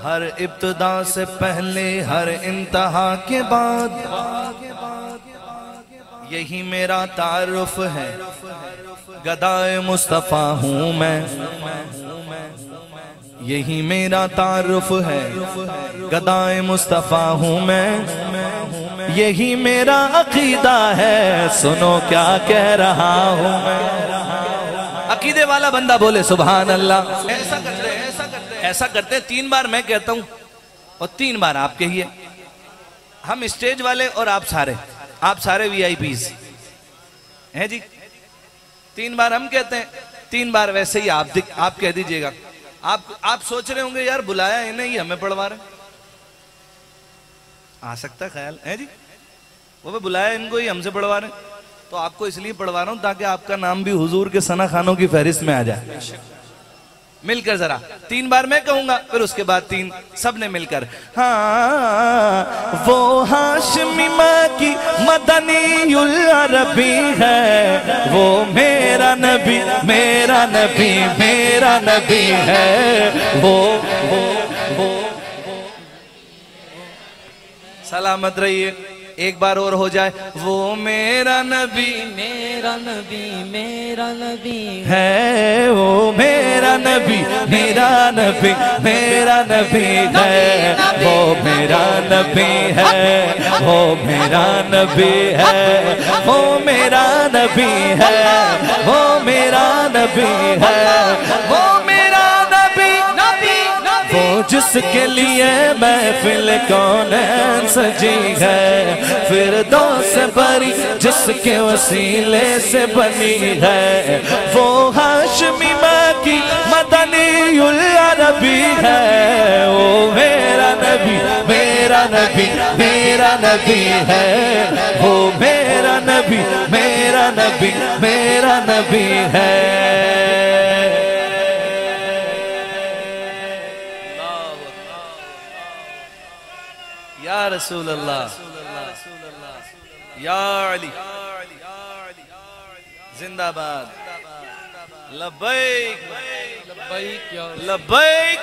ہر ابتدا سے پہلے ہر انتہا کے بعد یہی میرا تعارف ہے، گدائے مصطفیٰ ہوں میں، یہی میرا تعارف ہے، گدائے مصطفیٰ ہوں میں، یہی میرا عقیدہ ہے، سنو کیا کہہ رہا ہوں میں۔ عقیدے والا بندہ بولے سبحان اللہ۔ ایسا کرتے 3 بار میں کہتا ہوں اور 3 بار آپ کہیے، ہم اسٹیج والے اور آپ سارے وی آئی پیز ہیں جی۔ 3 بار ہم کہتے ہیں، 3 بار ویسے ہی آپ کہہ دیجئے گا۔ آپ سوچ رہے ہوں گے یار بلایا انہیں ہی ہمیں پڑھوا رہے، آ سکتا ہے خیال ہے جی، وہ بلایا ان کو ہی ہم سے پڑھوا رہے، تو آپ کو اس لیے پڑھوا رہا ہوں تاکہ آپ کا نام بھی حضور کے ثنا خانوں کی فہرست میں آ جائے۔ مل کر ذرا 3 بار میں کہوں گا، پھر اس کے بعد 3 سب نے مل کر۔ ہاں وہ ہاشمی مکی مدنی العربی ہے، وہ میرا نبی میرا نبی میرا نبی ہے، وہ سلامت رہیے، ایک بار اور ہو جائے۔ وہ میرا نبی میرا نبی میرا نبی ہے، وہ میرا نبی میرا نبی میرا نبی ہے، وہ میرا نبی ہے، وہ میرا نبی ہے، وہ میرا نبی ہے، وہ میرا نبی ہے، وہ میرا نبی وہ جس کے لیے محفل کونین سجی ہے، فردوس بری جس کے وسیلے سے بنی ہے، وہ ہاشمی مکی مدنی العربی ہے، وہ میرا نبی میرا نبی میرا نبی ہے، وہ میرا نبی میرا نبی میرا نبی ہے۔ یا رسول اللہ، یا علی، زندہ باد، لبیک لبیک لبیک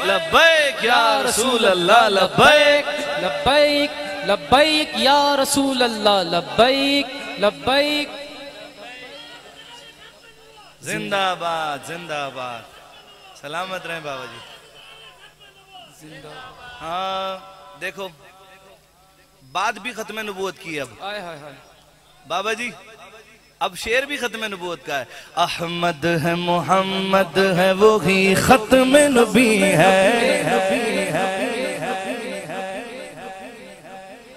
لبیک یا رسول اللہ، لبیک لبیک لبیک یا رسول اللہ، لبیک لبیک۔ زندہ باد زندہ باد، سلامت رہیں بابا جی۔ ہاں دیکھو بات بھی ختم نبوت کی ہے، اب بابا جی اب شعر بھی ختم نبوت کا ہے۔ احمد ہے محمد ہے وہی ختم نبی ہے،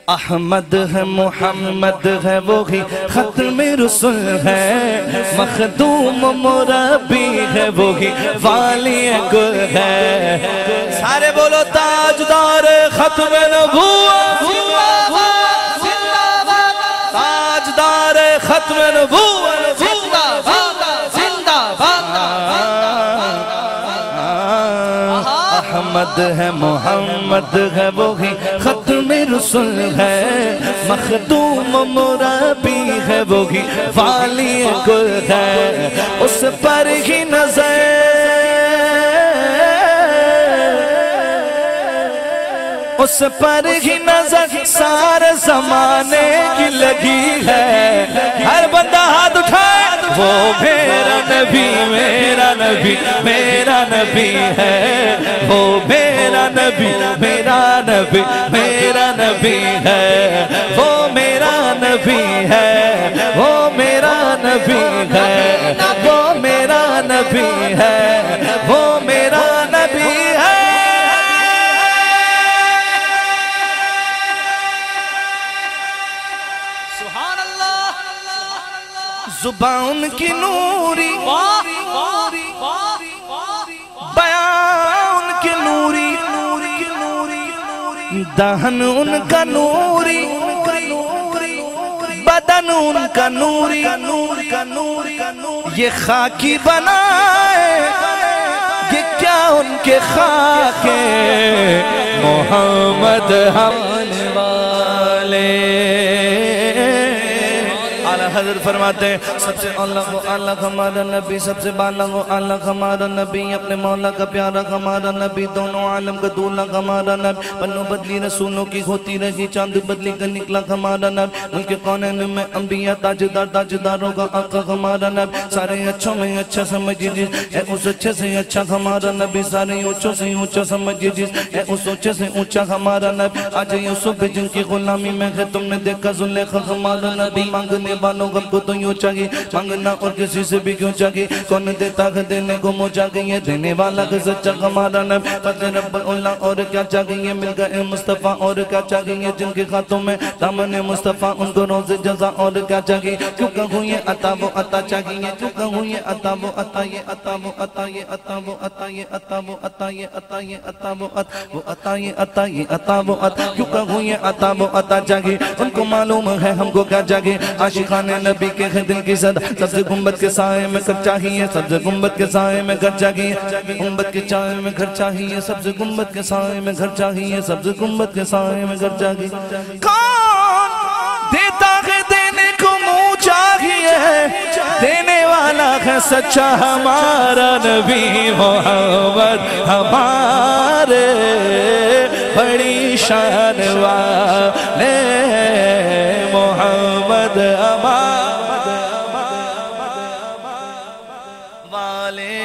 احمد ہے محمد ہے وہی ختم رسول ہے، مخدوم مربی ہے وہی والی گل ہے، سارے بولو تاجدار ختم نبوت، تاجدار ختم نبوت، احمد ہے محمد ہے وہی ختم رسول ہے، مخدوم مربی ہے وہی والی گل ہے، اس پر ہی نظر اس پر ہی نظر سارے زمانے کی لگی ہے، ہر بندہ ہاتھ اٹھائے۔ وہ میرا نبی میرا نبی میرا نبی ہے، وہ میرا نبی میرا نبی میرا نبی ہے، وہ میرا نبی ہے، وہ میرا نبی ہے، وہ میرا نبی ہے، وہ میرا نبی ہے۔ زبان کی نوری، بیان کی نوری، دہن ان کا نوری، بدن ان کا نوری، یہ خاکی بنائے یہ کیا ان کے خاک محمد ہم والے. حضرت فرماتے ہیں سب سے اللہ و اللہ ہمارا نبی, سب سے بالغ و اللہ ہمارا نبی, اپنے مولا کا پیارا ہمارا نبی, دونوں عالم کا دولا ہمارا نبی, بنو بدلی رسولوں کی ہوتی رہی, چاند بدلی کا نکلا ہمارا نبی, ملک کونین میں انبیاء تاجدار تاجداروں کا آقا ہمارا نبی, سارے اچھوں میں اچھا سمجھے جس ہے اس اچھے سے اچھا ہمارا نبی, سارے اونچوں سے اونچا سمجھے جس ہے اس اونچے سے اونچا ہمارا نبی. آج یوسف جن کی غلامی میں ہے تم نے دیکھا زلیخا ہمارا نبی, مانگنے والوں غم کو تو یوں چاہیے مانگنا اور کسی سے بھی کیوں چاہیے, کون دیتا ہے دینے کو مو چاہیے, دینے والا ہے سچا ہمارا نبی, فضل رب اللہ اور کیا چاہیے, مل گئے مصطفیٰ اور کیا چاہیے, جن کے خاتوں میں دامن مصطفیٰ ان کو روز جزا اور کیا چاہیے, کیوں کہوں یہ عطا وہ عطا چاہیے, کیوں کہوں یہ عطا وہ عطا, یہ عطا وہ عطا, یہ عطا وہ عطا, یہ عطا وہ عطا, یہ عطا یہ عطا وہ عطا, وہ عطا یہ عطا, یہ عطا وہ عطا, کیوں کہوں یہ عطا وہ عطا چاہیے, ان کو معلوم ہے ہم کو کیا چاہیے. عاشقان نبی کے دل کی صدا سبز گنبد کے سائے میں گھر چاہیے, سبز گنبد کے سائے میں گھر چاہیے, گنبد کے چائے میں گھر چاہیے, سبز گنبد کے سائے میں گھر چاہیے, سبز گنبد کے سائے میں گھر چاہیے. کون دیتا ہے دینے کو منہ چاہیے, دینے والا ہے سچا ہمارا نبی محمد ہمارے, بڑی شان والے محمد ہمارے والے.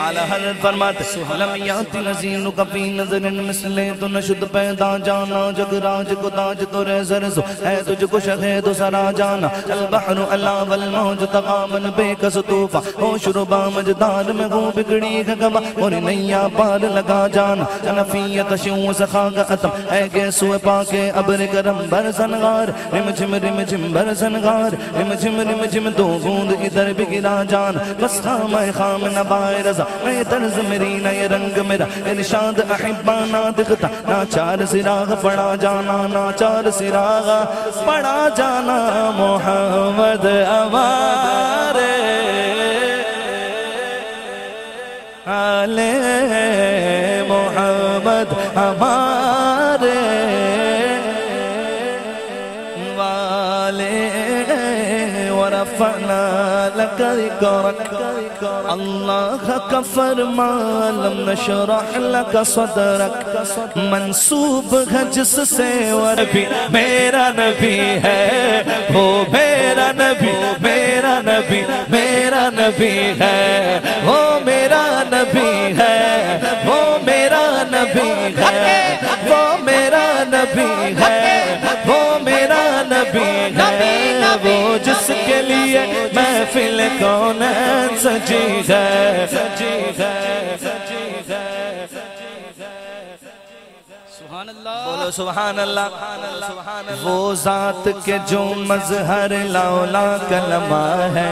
اعلی حضرت فرماتے لم یاتی نظیر کا فی نظر مثلے, تو نشد پیدا جانا, جگ راج کو تاج تو رہ زرزو ہے تجھ کو شہید سرا جانا, البحر علا والموج تغامن بے کس طوفا, ہوش ربا مجدار میں ہو بگڑی گگبا, اور نیا پار لگا جانا, نفیت شیوں سخا کا اتم ہے گیسو پاک ابر کرم برسنگار, رم جم برسنگار, رم جم دو گوند ادھر بھی گرا جانا, بس خام خام نبائے رضا میں طرز میری نئے رنگ میرا, ارشاد احبانا دکھتا, ناچار سراغ پڑا جانا, ناچار سراغ پڑا جانا, محمد ہمارے آلے, محمد ہمارے والے. ورفعنا لك ذكرك, اللہ کا فرمان لم نشرح لك صدرك, منصوب ہے جس سے وربی میرا نبی ہے, وہ میرا نبی, میرا نبی, میرا نبی ہے, وہ میرا نبی ہے, وہ میرا نبی ہے, وہ میرا نبی ہے, وہ میرا نبی ہے, وہ جس کے لیے محفل کونین سجی ہے, سجی ہے, سجی ہے. سبحان اللہ, بولو سبحان اللہ. وہ ذات کے جو مظہر لاولا کلمہ ہے,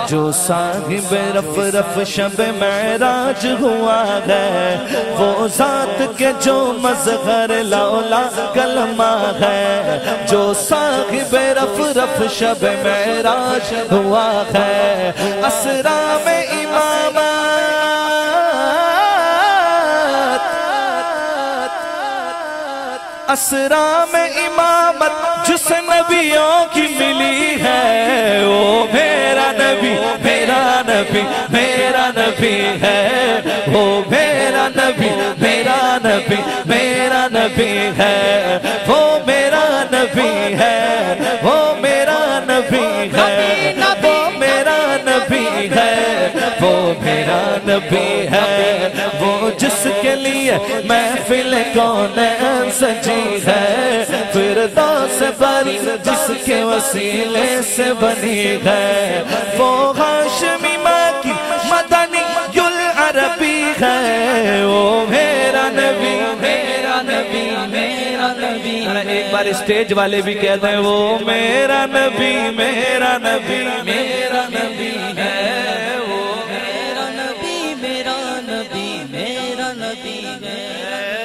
جو صاحب رف رف شب معراج ہوا ہے, وہ ذات کے جو مظہر لاولا کلمہ ہے, جو صاحب رف رف شب معراج ہوا ہے, اسرا میں امامت, اسرا میں امامت جس نبیوں کی ملی ہے, وہ میرا نبی, میرا نبی, میرا نبی ہے, وہ میرا نبی, میرا نبی, میرا نبی ہے, وہ میرا نبی ہے, وہ میرا نبی ہے, وہ میرا نبی ہے, وہ میرا نبی ہے, وہ جس کے لیے محفل کونین سجی ہے, فردوس بری جس کے وسیلے سے بنی ہے, وہ ہاشمی مکی مدنی العربی ہے, وہ میرا نبی, میرا نبی, میرا نبی. ایک بار اسٹیج والے بھی کہتے ہیں وہ میرا نبی, میرا نبی, میرا نبی ہے, وہ میرا نبی, میرا نبی, میرا نبی ہے.